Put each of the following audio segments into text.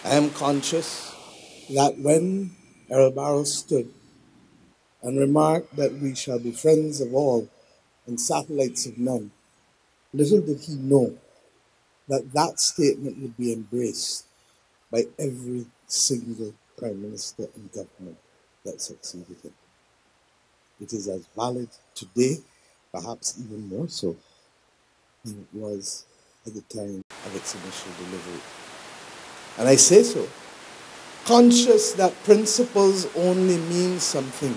I am conscious that when Errol Barrow stood and remarked that we shall be friends of all and satellites of none, little did he know that that statement would be embraced by every single Prime Minister and government that succeeded him. It is as valid today, perhaps even more so, than it was at the time of its initial delivery. And I say so, conscious that principles only mean something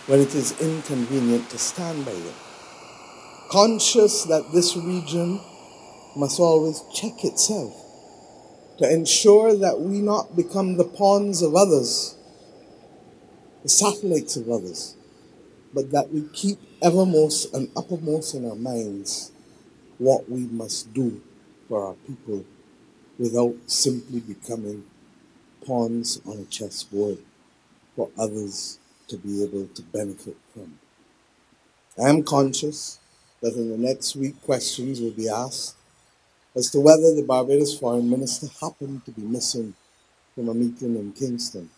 when it is inconvenient to stand by them. Conscious that this region must always check itself to ensure that we not become the pawns of others, the satellites of others, but that we keep evermost and uppermost in our minds what we must do for our people without simply becoming pawns on a chessboard for others to be able to benefit from. I am conscious that in the next week questions will be asked as to whether the Barbados Foreign Minister happened to be missing from a meeting in Kingston,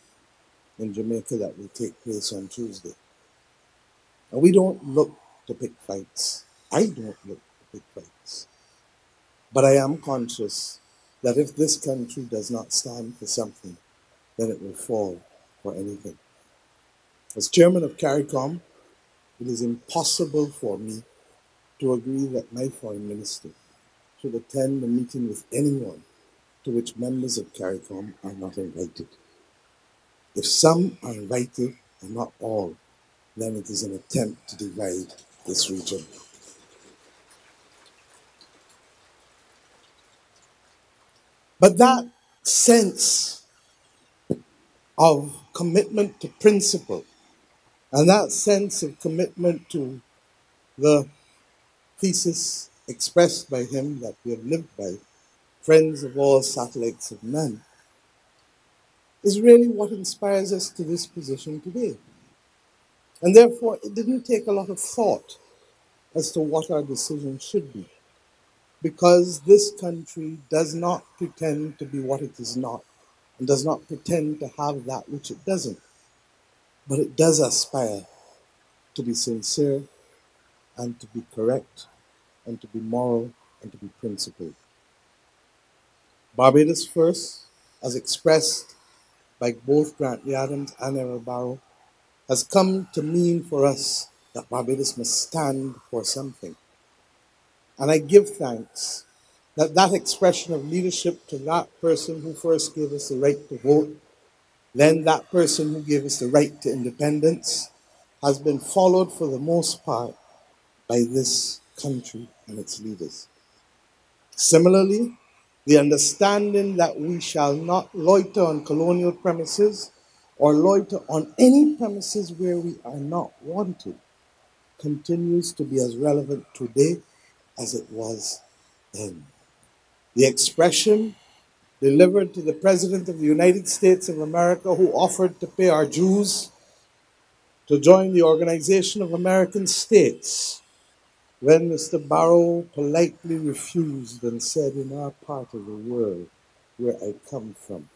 in Jamaica, that will take place on Tuesday. And we don't look to pick fights. I don't look to pick fights. But I am conscious that if this country does not stand for something, then it will fall for anything. As chairman of CARICOM, it is impossible for me to agree that my foreign minister should attend a meeting with anyone to which members of CARICOM are not invited. If some are invited and not all, then it is an attempt to divide this region. But that sense of commitment to principle and that sense of commitment to the thesis expressed by him that we have lived by, friends of all, satellites of none, is really what inspires us to this position today. And therefore, it didn't take a lot of thought as to what our decision should be, because this country does not pretend to be what it is not, and does not pretend to have that which it doesn't. But it does aspire to be sincere and to be correct and to be moral and to be principled. Barbados First, as expressed by both Grantley Adams and Errol Barrow, has come to mean for us that Barbados must stand for something. And I give thanks that that expression of leadership to that person who first gave us the right to vote, then that person who gave us the right to independence, has been followed for the most part by this country and its leaders. Similarly, the understanding that we shall not loiter on colonial premises or loiter on any premises where we are not wanted continues to be as relevant today as it was then. The expression delivered to the President of the United States of America, who offered to pay our dues to join the Organization of American States, when Mr. Barrow politely refused and said, in our part of the world where I come from,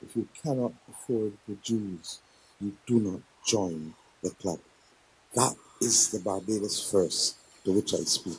if you cannot afford the dues, you do not join the club. That is the Barbados First to which I speak.